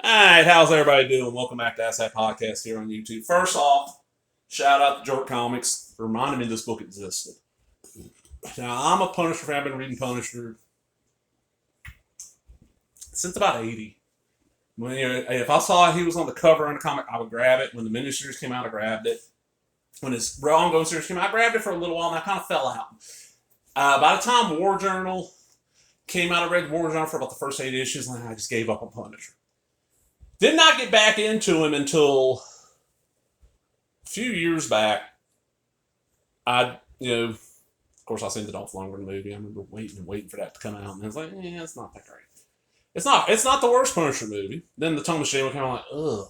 Alright, how's everybody doing? Welcome back to Ask That Podcast here on YouTube. First off, shout out to Jork Comics for reminding me this book existed. Now, I'm a Punisher fan. I've been reading Punisher since about 80. If I saw he was on the cover in a comic, I would grab it. When the miniseries came out, I grabbed it. When his ongoing series came out, I grabbed it for a little while, and I kind of fell out. By the time War Journal came out, I read War Journal for about the first 8 issues, and I just gave up on Punisher. Did not get back into him until a few years back. Of course, I seen the Dolph Lundgren movie. I remember waiting for that to come out, and I was like, it's not that great. It's not the worst Punisher movie. Then the Thomas Jane came out, like, ugh.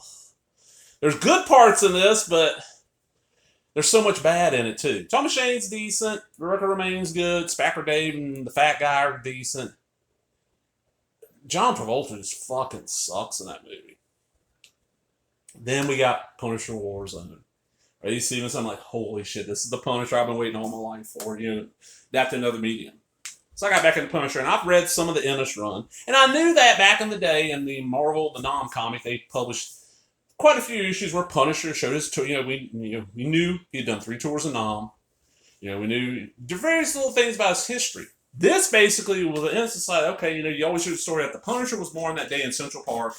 There's good parts in this, but there's so much bad in it too. Thomas Jane's decent. Rebecca Remain's good. Spacker Dave and the Fat Guy are decent. John Travolta just fucking sucks in that movie. Then we got Punisher Warzone. Are you seeing this? I'm like, holy shit, this is the Punisher I've been waiting all my life for. Adapt to another medium. So I got back into Punisher, and I've read some of the Ennis run. And I knew that back in the day in the Marvel, the Nom comic, they published quite a few issues where Punisher showed his tour. We knew he had done 3 tours of Nom. We knew various little things about his history. This basically was an innocent side. Okay, you always hear the story that the Punisher was born that day in Central Park,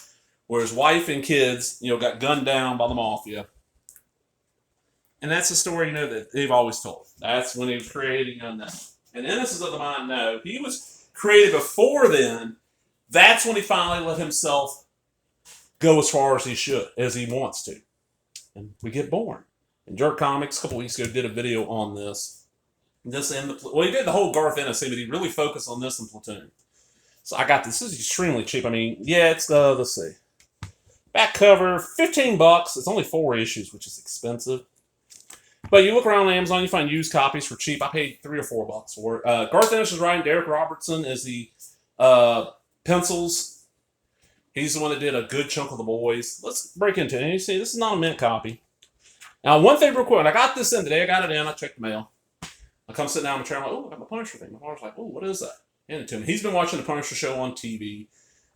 where his wife and kids, got gunned down by the mafia. And that's the story, that they've always told. That's when he was creating Unknown. And Ennis is of the mind, no. He was created before then. That's when he finally let himself go as far as he wants to. And we get born. And Jerk Comics, a couple weeks ago, did a video on this. He did the whole Garth Ennis thing, but he really focused on this in Platoon. So I got this. This is extremely cheap. It's let's see. Back cover, $15. It's only 4 issues, which is expensive. But you look around on Amazon, you find used copies for cheap. I paid $3 or $4 for it. Garth Ennis is writing. Darick Robertson is the pencils. He's the one that did a good chunk of the boys. Let's break into it. And you see, this is not a mint copy. Now, one thing real quick. I got this in today. I got it in. I checked the mail. I come sit down in the chair. I'm like, oh, I got my Punisher thing. My father's like, oh, what is that? Hand it to him. He's been watching the Punisher show on TV,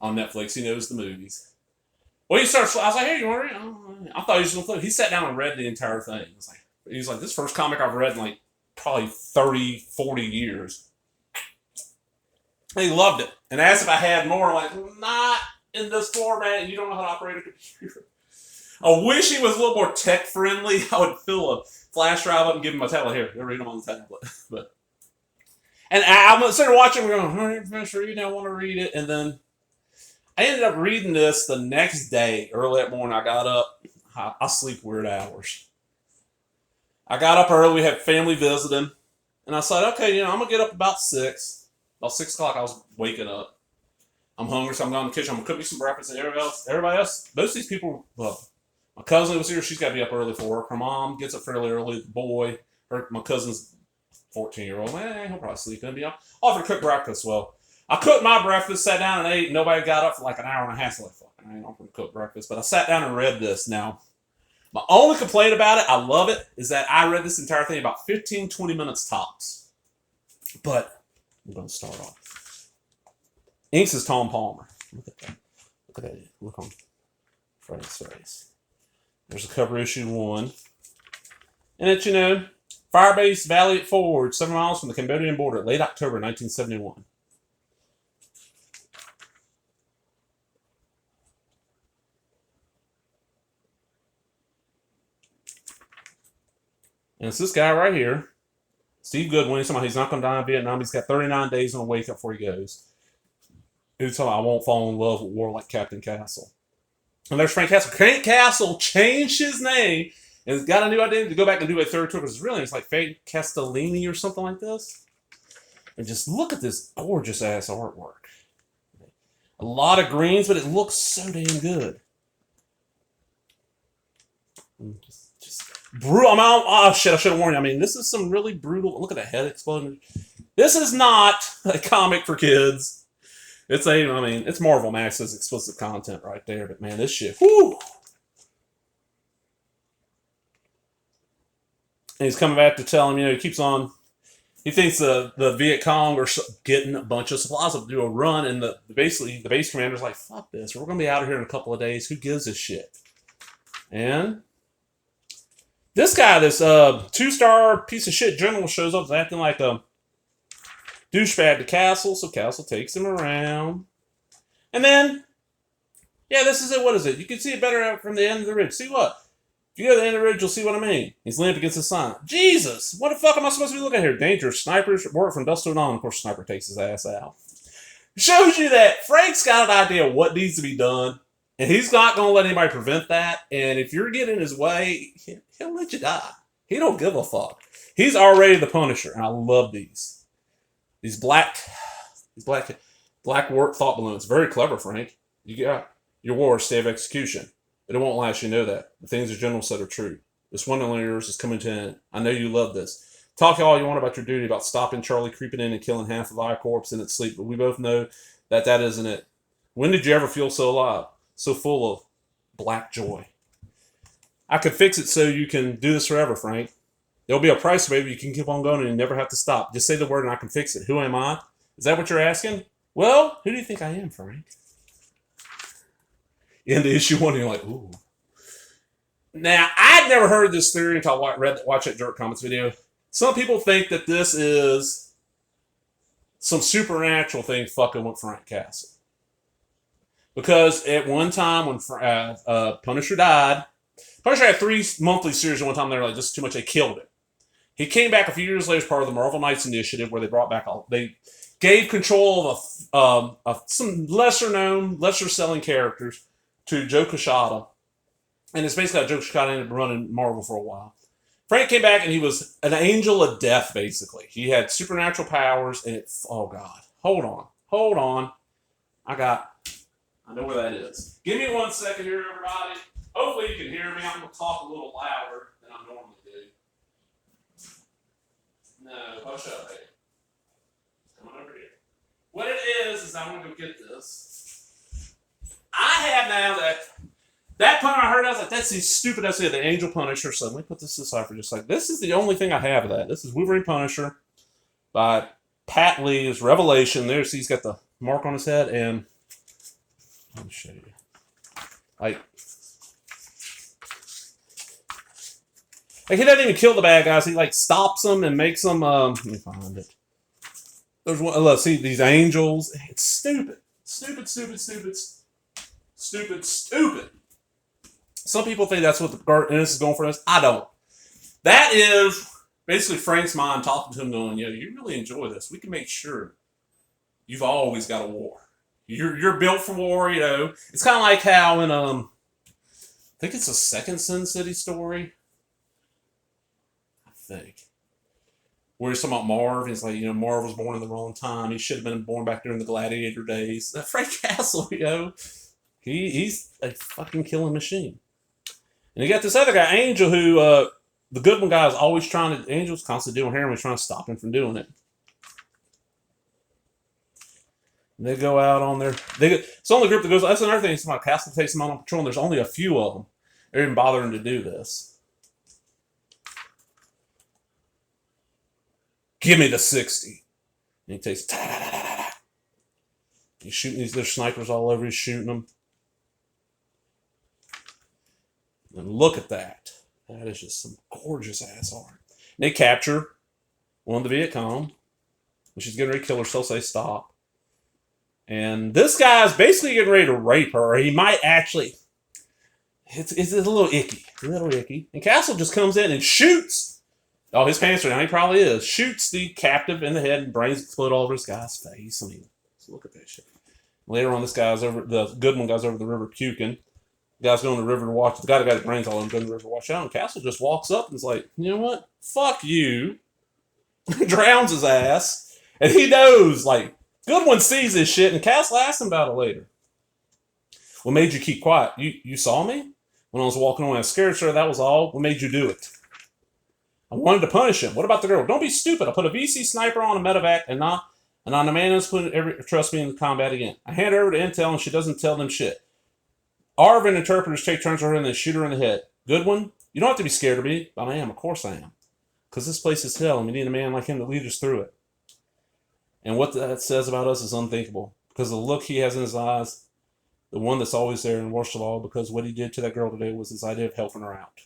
on Netflix. He knows the movies. Well, I was like, hey, you want to read? Oh, I thought he was going to flip. He sat down and read the entire thing. He's like, this first comic I've read in probably 30, 40 years. And he loved it. And asked if I had more. I'm like, not in this format. You don't know how to operate a computer. I wish he was a little more tech friendly. I would fill a flash drive up and give him my tablet. Here, go read them on the tablet. And I'm sitting there watching, we're going, all right, finish reading, I want to read it. And then I ended up reading this the next day, early that morning. I got up. I sleep weird hours. I got up early. We had family visiting. And I said, okay, I'm going to get up about 6. About 6 o'clock, I was waking up. I'm hungry, so I'm going to the kitchen. I'm going to cook me some breakfast. And everybody else, most of these people, my cousin was here. She's got to be up early for work. Her mom gets up fairly early. The boy, my cousin's 14-year-old. He'll probably sleep in. I'll offer to cook breakfast. Well, I cooked my breakfast, sat down and ate, and nobody got up for like an hour and a half. So I ain't offering to cook breakfast. But I sat down and read this. Now, my only complaint about it, I love it, is that I read this entire thing about 15, 20 minutes tops. But I'm going to start off. Inks is Tom Palmer. Look at that. Look at that. Look on Frank's face. There's a cover issue 1. And it's, Firebase Valley Forge, 7 miles from the Cambodian border, late October 1971. And it's this guy right here, Steve Goodwin. He's not going to die in Vietnam. He's got 39 days on a wake up before he goes. He's talking, I won't fall in love with war like Captain Castle. And there's Franke Castle. Franke Castle changed his name and has got a new identity to go back and do a 3rd tour. Because really, it's like Franke Castellini or something like this. And just look at this gorgeous ass artwork. A lot of greens, but it looks so damn good. Just brutal. Oh shit! I should have warned you. This is some really brutal. Look at that head exploding. This is not a comic for kids. It's Marvel Max's explicit content right there. But man, this shit. Whoo! And he's coming back to tell him, he keeps on He thinks the Viet Cong are getting a bunch of supplies up to do a run, and basically the base commander's like, fuck this, we're going to be out of here in a couple of days. Who gives a shit? And this guy, this 2-star piece of shit general, shows up acting like a douchebag to Castle, so Castle takes him around. And then, yeah, this is it. What is it? You can see it better out from the end of the ridge. See what? If you go to the end of the ridge, you'll see what I mean. He's leaning up against the sign. Jesus! What the fuck am I supposed to be looking at here? Dangerous. Snipers work from dusk till dawn. Of course, the sniper takes his ass out. Shows you that Frank's got an idea of what needs to be done, and he's not going to let anybody prevent that. And if you're getting in his way, he'll let you die. He don't give a fuck. He's already the Punisher, and I love these. These black work thought balloons. Very clever, Frank. You got your war, stay of execution. But it won't last, you know that. The things the general said are true. This wonderland of yours is coming to an end. I know you love this. Talk all you want about your duty, about stopping Charlie creeping in and killing half of I Corps in its sleep, but we both know that isn't it. When did you ever feel so alive? So full of black joy? I could fix it so you can do this forever, Frank. There'll be a price, maybe you can keep on going and you never have to stop. Just say the word and I can fix it. Who am I? Is that what you're asking? Well, who do you think I am, Frank? Into issue 1, and you're like, ooh. Now, I'd never heard this theory until I watched that Jerk Comments video. Some people think that this is some supernatural thing fucking with Franke Castle. Because at one time when Punisher died, Punisher had 3 monthly series, and one time they were like, this is too much, they killed it. He came back a few years later as part of the Marvel Knights Initiative, where they gave control of some lesser-known, lesser-selling characters to Joe Quesada. And it's basically how Joe Quesada ended up running Marvel for a while. Frank came back and he was an angel of death, basically. He had supernatural powers, and oh God. Hold on. I know where that is. Give me 1 second here, everybody. Hopefully you can hear me. I'm going to talk a little louder than I normally do. No, hush up, hey. Come on over here. What it is I'm going to go get this. I have now that pun I heard, I was like, that's the stupid ass the Angel Punisher. So let me put this aside for just like, this is the only thing I have of that. This is Wolverine Punisher by Pat Lee's Revelation. There's, he's got the mark on his head, and let me show you. Like he doesn't even kill the bad guys. He like stops them and makes them. Let me find it. There's one. Let's see these angels. It's stupid. Some people think that's what the Garth Ennis is going for this. I don't. That is basically Frank's mind talking to him, going, "Yeah, you really enjoy this. We can make sure you've always got a war. You're built for war. You know, it's kind of like how in I think it's a second Sin City story. I think where he's talking about Marv. He's like, Marv was born in the wrong time. He should have been born back during the Gladiator days. That Franke Castle, he's a fucking killing machine. And you got this other guy, Angel, who the good one guy is always trying to. Angel's constantly doing heroin. He's trying to stop him from doing it. And they go out on their. It's the only group that goes. That's another thing. My Castle takes them on patrol, and there's only a few of them. They're even bothering to do this. Give me the 60. And he takes. He's shooting these. There's snipers all over. He's shooting them. And look at that. That is just some gorgeous ass art. And they capture one of the Viet Cong. When she's getting ready to kill herself, so they stop. And this guy's basically getting ready to rape her. He might actually. It's a little icky. And Castle just comes in and shoots. Oh, his pants are down. He probably is. Shoots the captive in the head, and brains explode all over this guy's face. I mean, look at that shit. Later on, the good one guy's over the river puking. The guy's going to the river to watch. The guy that got his brains all over going to the river to watch out. And Castle just walks up and is like, you know what? Fuck you. Drowns his ass. And he knows, like, Goodwin sees this shit, and Castle asks him about it later. What made you keep quiet? You saw me? When I was walking away, I was scared, sir. That was all. What made you do it? I wanted to punish him. What about the girl? Don't be stupid. I put a VC sniper on a medevac, and on the man who's trust me in the combat again. I hand her over to Intel, and she doesn't tell them shit. Arvin interpreters take turns on her and then shoot her in the head. Goodwin, you don't have to be scared of me, but I am. Of course I am. Because this place is hell, and we need a man like him to lead us through it. And what that says about us is unthinkable. Because the look he has in his eyes, the one that's always there, and worst of all, because what he did to that girl today was his idea of helping her out.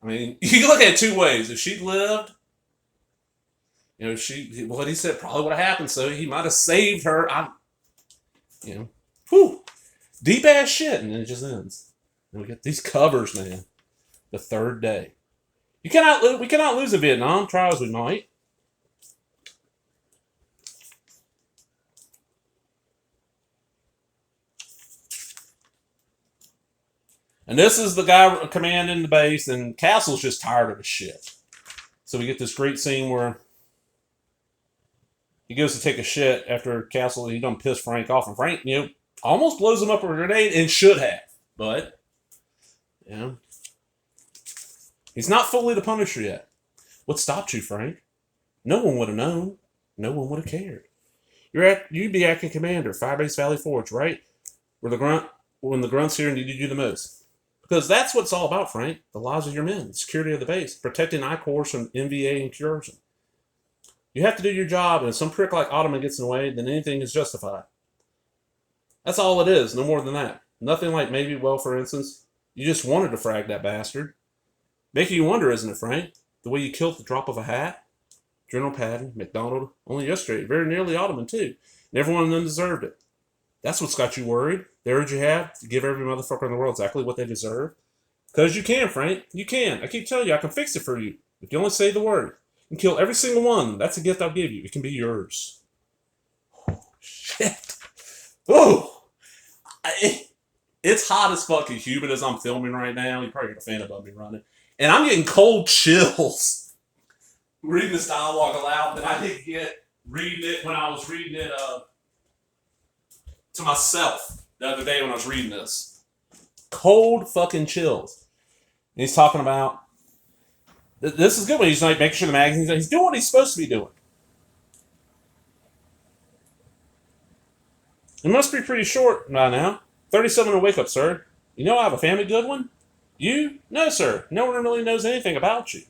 I mean, you can look at it two ways. If she'd lived, you know, what he said probably would have happened, so he might have saved her. Whew, deep ass shit, and then it just ends. And we get these covers, man. The third day. We cannot lose in Vietnam, try as we might. And this is the guy commanding the base, and Castle's just tired of the shit. So we get this great scene where he goes to take a shit after Castle, he done pissed Frank off, and Frank, almost blows him up with a grenade, and should have. But, he's not fully the Punisher yet. What stopped you, Frank? No one would have known. No one would have cared. You'd be acting commander, Firebase Valley Forge, right? When the grunts here needed you the most. Because that's what it's all about, Frank. The lives of your men, the security of the base, protecting I-Corps from NVA incursion. You have to do your job, and if some prick like Ottoman gets in the way, then anything is justified. That's all it is, no more than that. Nothing like maybe, well, for instance, you just wanted to frag that bastard. Making you wonder, isn't it, Frank? The way you killed at the drop of a hat? General Patton, McDonald, only yesterday, very nearly Ottoman, too. And every one of them deserved it. That's what's got you worried. The urge you have to give every motherfucker in the world exactly what they deserve. Because you can, Frank. You can. I keep telling you, I can fix it for you. If you only say the word. And kill every single one. That's a gift I'll give you. It can be yours. Oh, shit. Oh. It's hot as fucking humid as I'm filming right now. You probably get a fan above me running. And I'm getting cold chills reading this dialogue aloud that I didn't get reading it when I was reading it to myself the other day when I was reading this. Cold fucking chills. And he's talking about, this is good when he's like making sure the magazine's, he's doing what he's supposed to be doing. It must be pretty short by now. 37 to wake up, sir. You know I have a family good one? You? No, sir. No one really knows anything about you.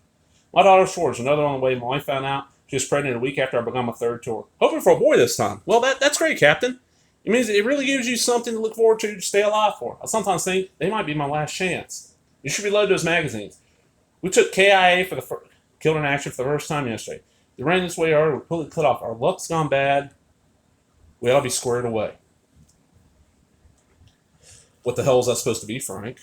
My daughter's 4, another on the way. My wife found out she was pregnant a week after I began my 3rd tour. Hoping for a boy this time. Well, that's great, Captain. It means it really gives you something to look forward to stay alive for. I sometimes think they might be my last chance. You should reload those magazines. We took KIA for the killed in action for the first time yesterday. They ran this way, we're completely cut off. Our luck's gone bad. We ought to be squared away. What the hell is that supposed to be, Frank?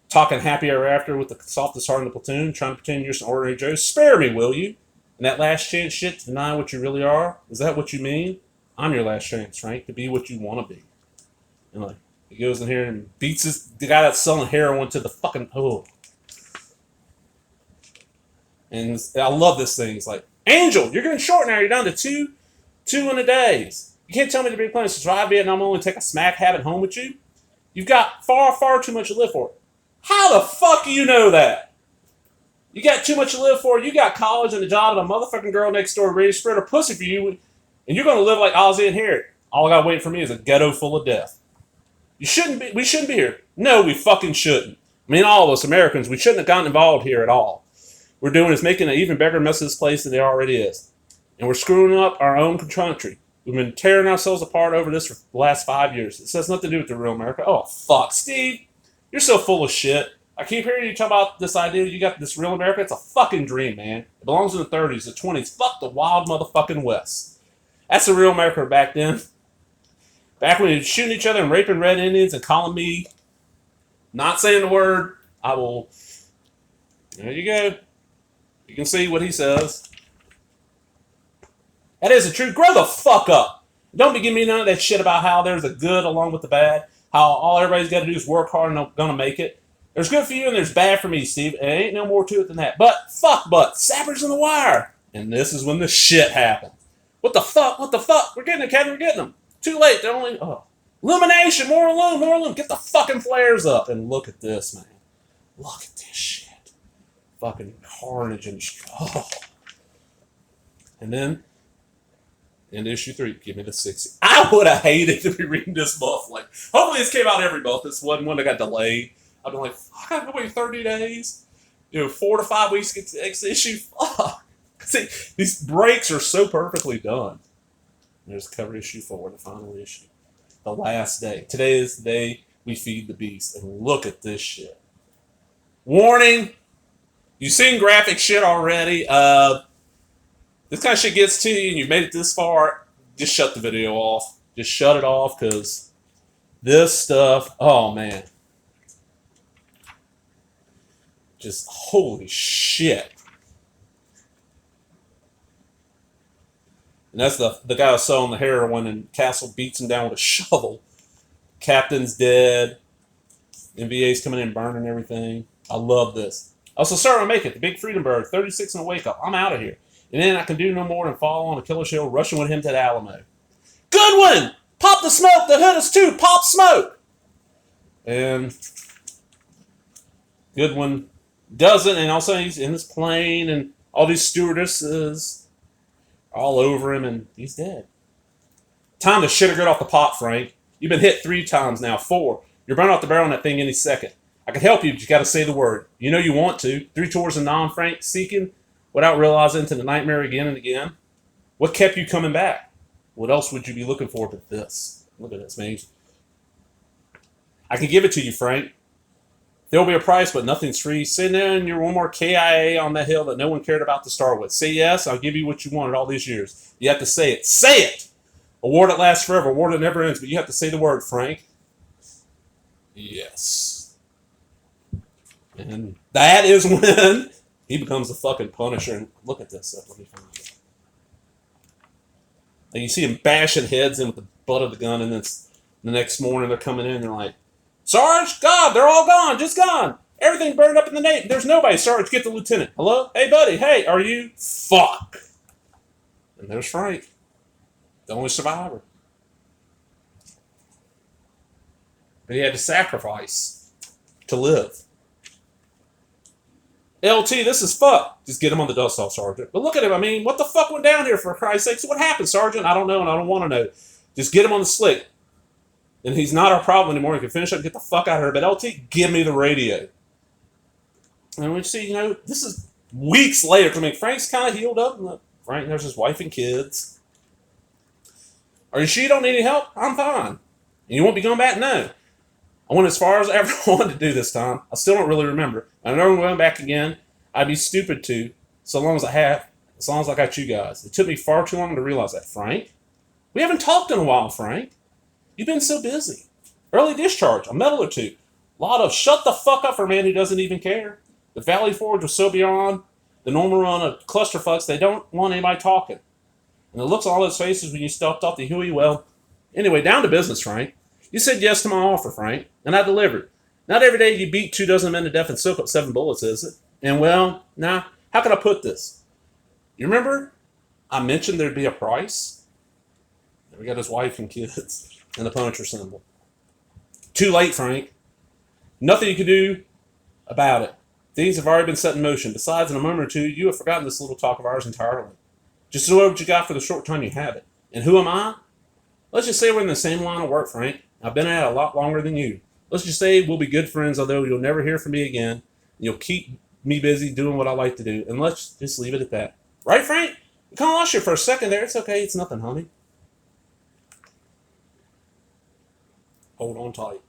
Talking happy ever after with the softest heart in the platoon, trying to pretend you're some ordinary Joe? Spare me, will you? And that last chance shit to deny what you really are? Is that what you mean? I'm your last chance, Frank, to be what you want to be. And like, he goes in here and beats the guy that's selling heroin to the fucking And I love this thing. It's like, Angel, you're getting short now. You're down to two in a days. You can't tell me the big plan is to survive Vietnam and only take a smack habit home with you. You've got far, far too much to live for. How the fuck do you know that? You got too much to live for. You got college and a job and a motherfucking girl next door ready to spread her pussy for you, and you're going to live like Ozzy and Harriet. All I got waiting for me is a ghetto full of death. We shouldn't be here. No, we fucking shouldn't. I mean, all of us Americans, we shouldn't have gotten involved here at all. We're doing is making an even bigger mess of this place than it already is. And we're screwing up our own country. We've been tearing ourselves apart over this for the last 5 years. This has nothing to do with the real America. Oh, fuck. Steve, you're so full of shit. I keep hearing you talk about this idea you got this real America. It's a fucking dream, man. It belongs in the 30s, the 20s. Fuck the wild motherfucking West. That's the real America back then. Back when you're shooting each other and raping red Indians and calling me, not saying the word, I will. There you go. You can see what he says. That is the truth. Grow the fuck up. Don't be giving me none of that shit about how there's a good along with the bad. How all everybody's got to do is work hard and they're going to make it. There's good for you and there's bad for me, Steve. There ain't no more to it than that. But, sappers in the wire. And this is when the shit happened. What the fuck? We're getting it, Captain. We're getting them. Too late. They're only, illumination. More illume. Get the fucking flares up. And look at this, man. Look at this shit. Fucking carnage and And then, in issue 3, give me the 60. I would have hated to be reading this book. Like, hopefully this came out every month. This wasn't one that got delayed. I've been like, fuck, I gotta wait 30 days. 4 to 5 weeks to get to the next issue. Fuck. See, these breaks are so perfectly done. There's cover issue 4, the final issue. The last day. Today is the day we feed the beast. And look at this shit. Warning. You've seen graphic shit already. This kind of shit gets to you and you've made it this far. Just shut the video off. Just shut it off because this stuff, oh man. Just holy shit. And that's the guy who's selling the heroin and Castle beats him down with a shovel. Captain's dead. NVA's coming in burning everything. I love this. Also, sorry I make it. The Big Freedom Bird, 36 and a wake up. I'm out of here. And then I can do no more than fall on a killer shell, rushing with him to the Alamo. Goodwin! Pop the smoke! The hood is too! Pop smoke! And Goodwin doesn't, and also he's in his plane, and all these stewardesses all over him, and he's dead. Time to shit or get off the pot, Frank. You've been hit 3 times now, 4. You're burning off the barrel on that thing any second. I can help you, but you got to say the word. You know you want to. 3 tours of non-Frank seeking without realizing into the nightmare again and again. What kept you coming back? What else would you be looking for but this? Look at this, man. I can give it to you, Frank. There'll be a price, but nothing's free. Sitting there and you're one more KIA on that hill that no one cared about to start with. Say yes, I'll give you what you wanted all these years. You have to say it. Say it! A war that lasts forever, a war that never ends, but you have to say the word, Frank. Yes. And that is when he becomes the fucking Punisher. And look at this. Let me find it. And you see him bashing heads in with the butt of the gun, and then the next morning they're coming in and they're like, Sarge, God, they're all gone, just gone. Everything burned up in the name. There's nobody. Sarge, get the lieutenant. Hello? Hey, buddy. Hey, are you? Fuck. And there's Frank, the only survivor. But he had to sacrifice to live. LT, this is fuck. Just get him on the dust off, Sergeant. But look at him. I mean, what the fuck went down here, for Christ's sake? So what happened, Sergeant? I don't know, and I don't want to know. Just get him on the slick. And he's not our problem anymore. He can finish up and get the fuck out of here. But LT, give me the radio. And we see, this is weeks later. I mean, Frank's kind of healed up. And Frank knows his wife and kids. Are you sure you don't need any help? I'm fine. And you won't be going back? No. I went as far as I ever wanted to do this time. I still don't really remember. I know I'm going back again. I'd be stupid to, so long as I got you guys. It took me far too long to realize that, Frank. We haven't talked in a while, Frank. You've been so busy. Early discharge, a medal or 2. A lot of shut the fuck up for a man who doesn't even care. The Valley Forge was so beyond the normal run of clusterfucks, they don't want anybody talking. And the looks on all those faces when you stuffed off the Huey, well, anyway, down to business, Frank. You said yes to my offer, Frank, and I delivered. Not every day you beat 2 dozen men to death and soak up 7 bullets, is it? And well, now, how can I put this? You remember I mentioned there'd be a price? And we got his wife and kids and the Punisher symbol. Too late, Frank. Nothing you can do about it. Things have already been set in motion. Besides, in a moment or 2, you have forgotten this little talk of ours entirely. Just do what you got for the short time you have it. And who am I? Let's just say we're in the same line of work, Frank. I've been at it a lot longer than you. Let's just say we'll be good friends, although you'll never hear from me again. You'll keep me busy doing what I like to do. And let's just leave it at that. Right, Frank? You kind of lost you for a second there. It's okay. It's nothing, honey. Hold on tight.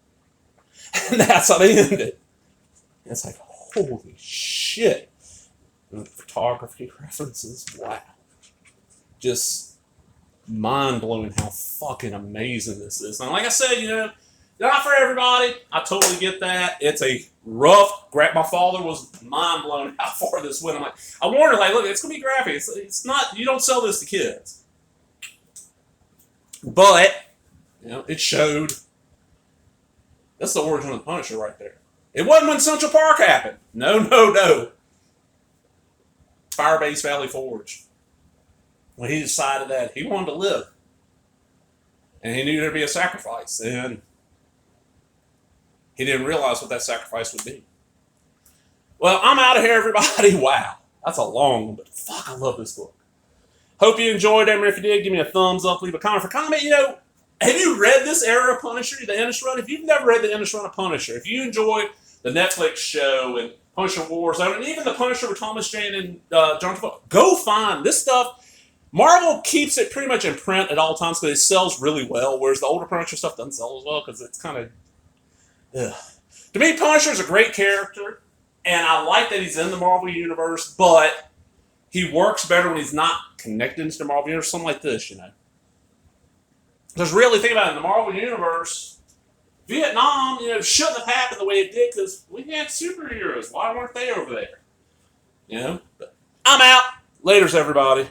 And that's how they end it. It's like, holy shit. And photography references. Wow. Just mind-blowing how fucking amazing this is. And like I said, not for everybody. I totally get that. It's a rough grab. My father was mind-blown how far this went. I'm like, I warned her, like, look, it's going to be graphic. It's not, you don't sell this to kids. But, it showed. That's the origin of the Punisher right there. It wasn't when Central Park happened. No. Firebase Valley Forge. When he decided that he wanted to live. And he knew there'd be a sacrifice. And he didn't realize what that sacrifice would be. Well, I'm out of here, everybody. Wow. That's a long one, but fuck, I love this book. Hope you enjoyed it. If you did, give me a thumbs up, leave a comment. For comment, have you read this era of Punisher, the Ennis run? If you've never read the Ennis run of Punisher, if you enjoy the Netflix show and Punisher Warzone, and even the Punisher with Thomas Jane and John Travolta. Go find this stuff. Marvel keeps it pretty much in print at all times because it sells really well, whereas the older Punisher stuff doesn't sell as well because it's kind of... To me, Punisher's a great character, and I like that he's in the Marvel Universe, but he works better when he's not connected to the Marvel Universe, something like this, you know. Because really, think about it, in the Marvel Universe, Vietnam, you know, shouldn't have happened the way it did because we had superheroes. Why weren't they over there? You know? But I'm out. Laters, everybody.